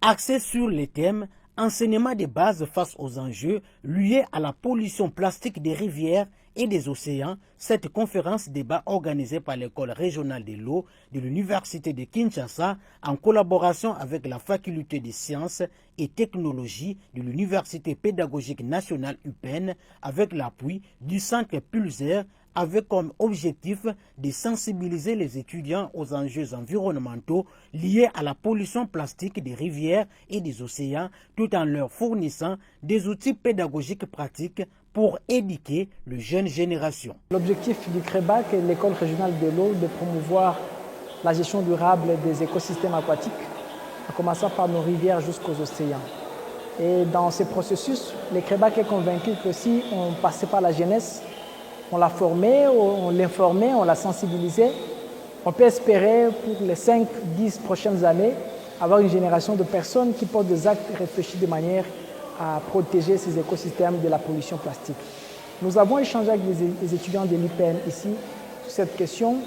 Axée sur les thèmes enseignement de base face aux enjeux liés à la pollution plastique des rivières et des océans, cette conférence débat organisée par l'école régionale de l'eau de l'Université de Kinshasa en collaboration avec la faculté des sciences et technologies de l'Université pédagogique nationale UPEN avec l'appui du Centre Pulsar avait comme objectif de sensibiliser les étudiants aux enjeux environnementaux liés à la pollution plastique des rivières et des océans, tout en leur fournissant des outils pédagogiques pratiques pour éduquer les jeunes générations. L'objectif du CREBAC et de l'École régionale de l'eau de promouvoir la gestion durable des écosystèmes aquatiques, en commençant par nos rivières jusqu'aux océans. Et dans ce processus, le CREBAC est convaincu que si on passait par la jeunesse, on l'a formé, on l'informait, on l'a sensibilisé, on peut espérer pour les 5-10 prochaines années avoir une génération de personnes qui posent des actes réfléchis de manière à protéger ces écosystèmes de la pollution plastique. Nous avons échangé avec les étudiants de l'UPN ici sur cette question.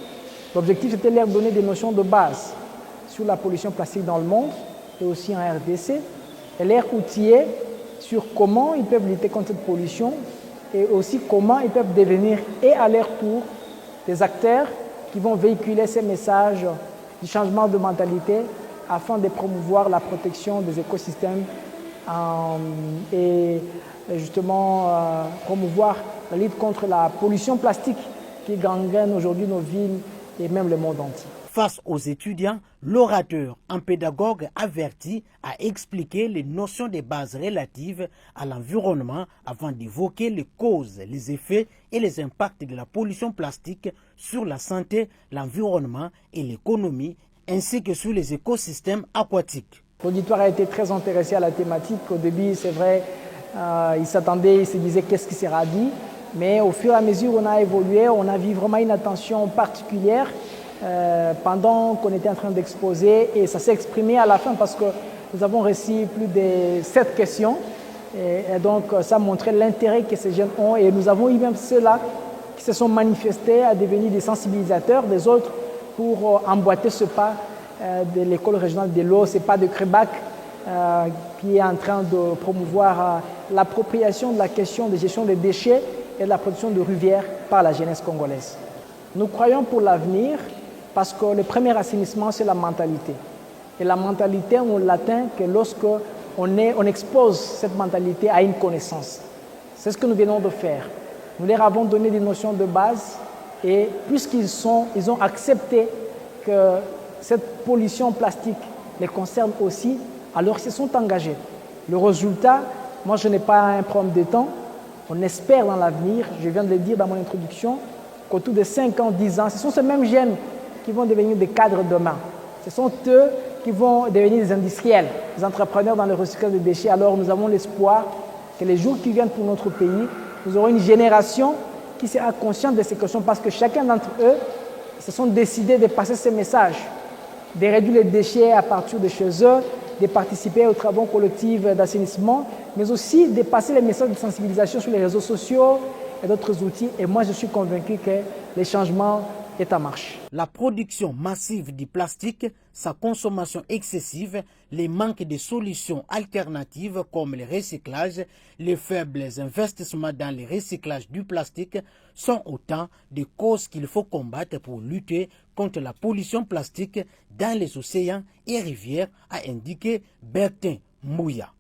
L'objectif était de leur donner des notions de base sur la pollution plastique dans le monde et aussi en RDC, et leur outiller sur comment ils peuvent lutter contre cette pollution et aussi comment ils peuvent devenir, et à leur tour, des acteurs qui vont véhiculer ces messages du changement de mentalité afin de promouvoir la protection des écosystèmes et justement promouvoir la lutte contre la pollution plastique qui gangrène aujourd'hui nos villes et même le monde entier. Face aux étudiants, l'orateur, un pédagogue averti, a expliqué les notions de base relatives à l'environnement avant d'évoquer les causes, les effets et les impacts de la pollution plastique sur la santé, l'environnement et l'économie, ainsi que sur les écosystèmes aquatiques. L'auditoire a été très intéressé à la thématique. Au début, c'est vrai, il s'attendait, il se disait qu'est-ce qui sera dit. Mais au fur et à mesure où on a évolué, on a vu vraiment une attention particulière pendant qu'on était en train d'exposer, et ça s'est exprimé à la fin parce que nous avons reçu plus de 7 questions et donc ça montrait l'intérêt que ces jeunes ont, et nous avons eu même ceux-là qui se sont manifestés à devenir des sensibilisateurs des autres pour emboîter ce pas de l'école régionale de l'eau, c'est pas de CREBAC qui est en train de promouvoir l'appropriation de la question de gestion des déchets et de la production de rivières par la jeunesse congolaise. Nous croyons pour l'avenir parce que le premier assainissement, c'est la mentalité. Et la mentalité, on l'atteint que lorsque on expose cette mentalité à une connaissance. C'est ce que nous venons de faire. Nous leur avons donné des notions de base et puisqu'ils ont accepté que cette pollution plastique les concerne aussi, alors ils se sont engagés. Le résultat, moi je n'ai pas un problème de temps. On espère dans l'avenir, je viens de le dire dans mon introduction, qu'autour de 5 ans, 10 ans, ce sont ces mêmes jeunes qui vont devenir des cadres demain. Ce sont eux qui vont devenir des industriels, des entrepreneurs dans le recyclage des déchets. Alors nous avons l'espoir que les jours qui viennent pour notre pays, nous aurons une génération qui sera consciente de ces questions parce que chacun d'entre eux se sont décidés de passer ces messages, de réduire les déchets à partir de chez eux, de participer aux travaux collectifs d'assainissement, mais aussi de passer les messages de sensibilisation sur les réseaux sociaux et d'autres outils. Et moi, je suis convaincu que les changements est en marche. La production massive du plastique, sa consommation excessive, les manques de solutions alternatives comme le recyclage, les faibles investissements dans le recyclage du plastique sont autant de causes qu'il faut combattre pour lutter contre la pollution plastique dans les océans et rivières, a indiqué Bertin Mouya.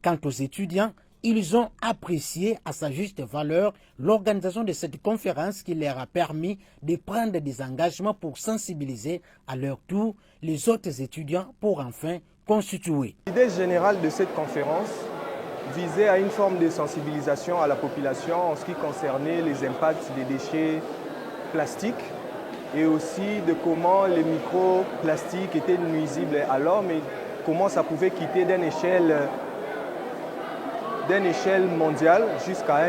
Quant aux étudiants, ils ont apprécié à sa juste valeur l'organisation de cette conférence qui leur a permis de prendre des engagements pour sensibiliser à leur tour les autres étudiants pour enfin constituer. L'idée générale de cette conférence visait à une forme de sensibilisation à la population en ce qui concernait les impacts des déchets plastiques et aussi de comment les microplastiques étaient nuisibles à l'homme et comment ça pouvait quitter d'une échelle mondiale jusqu'à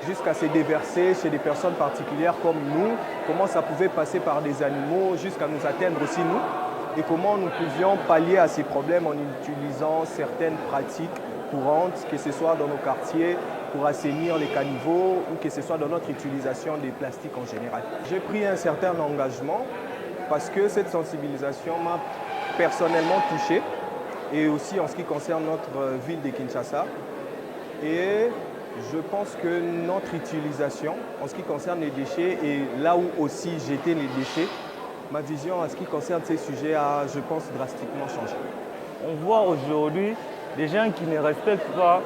jusqu'à se déverser chez des personnes particulières comme nous, comment ça pouvait passer par des animaux jusqu'à nous atteindre aussi nous, et comment nous pouvions pallier à ces problèmes en utilisant certaines pratiques courantes, que ce soit dans nos quartiers pour assainir les caniveaux ou que ce soit dans notre utilisation des plastiques en général. J'ai pris un certain engagement parce que cette sensibilisation m'a personnellement touchés, et aussi en ce qui concerne notre ville de Kinshasa. Et je pense que notre utilisation en ce qui concerne les déchets et là où aussi jeter les déchets, ma vision en ce qui concerne ces sujets a, je pense, drastiquement changé. On voit aujourd'hui des gens qui ne respectent pas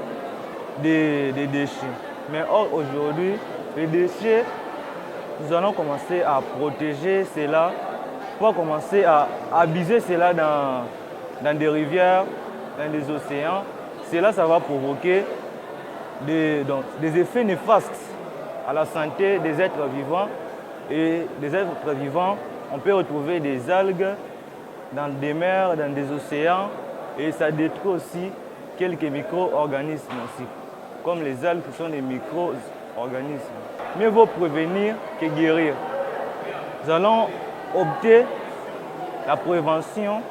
des déchets. Mais or, aujourd'hui, les déchets, nous allons commencer à protéger cela, pour commencer à abuser cela dans des rivières, dans des océans. Cela, ça va provoquer des effets néfastes à la santé des êtres vivants. Et des êtres vivants, on peut retrouver des algues dans des mers, dans des océans, et ça détruit aussi quelques micro-organismes aussi, comme les algues qui sont des micro-organismes. Mieux vaut prévenir que guérir. Nous allons opter la prévention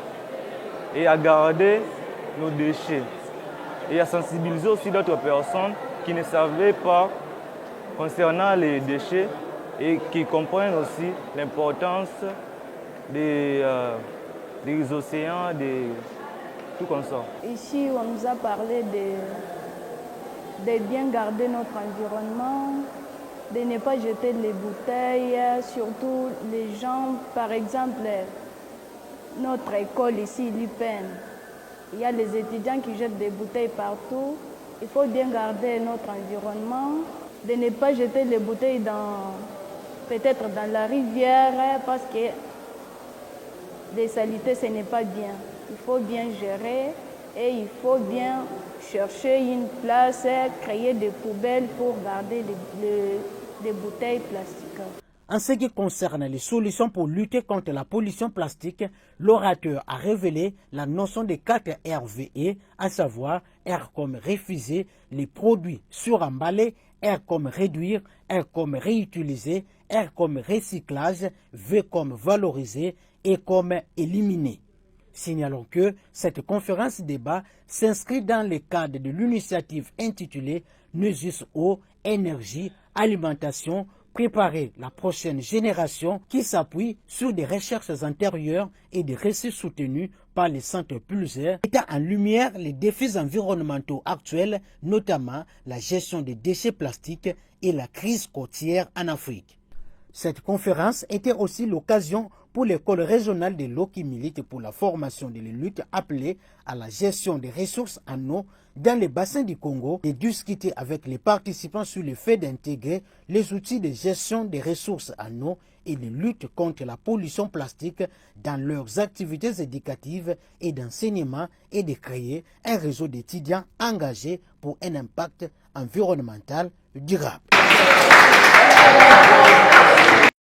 et à garder nos déchets et à sensibiliser aussi d'autres personnes qui ne savaient pas concernant les déchets et qui comprennent aussi l'importance des océans, tout comme ça. Ici, on nous a parlé de bien garder notre environnement, de ne pas jeter les bouteilles, surtout les gens, par exemple, notre école ici, l'UPEN, il y a les étudiants qui jettent des bouteilles partout. Il faut bien garder notre environnement, de ne pas jeter les bouteilles peut-être dans la rivière, parce que les saletés, ce n'est pas bien. Il faut bien gérer et il faut bien chercher une place, créer des poubelles pour garder les bouteilles plastiques. En ce qui concerne les solutions pour lutter contre la pollution plastique, l'orateur a révélé la notion des 4 RVE, à savoir R comme refuser les produits suremballés, R comme réduire, R comme réutiliser, R comme recyclage, V comme valoriser et comme éliminer. Signalons que cette conférence débat s'inscrit dans le cadre de l'initiative intitulée Nusus eau, énergie, alimentation, préparer la prochaine génération qui s'appuie sur des recherches antérieures et des récits soutenus par les centres Pulsar, mettant en lumière les défis environnementaux actuels, notamment la gestion des déchets plastiques et la crise côtière en Afrique. Cette conférence était aussi l'occasion pour l'école régionale de l'eau qui milite pour la formation de luttes appelées à la gestion des ressources en eau dans les bassins du Congo de discuter avec les participants sur le fait d'intégrer les outils de gestion des ressources en eau et de lutte contre la pollution plastique dans leurs activités éducatives et d'enseignement et de créer un réseau d'étudiants engagés pour un impact environnemental durable.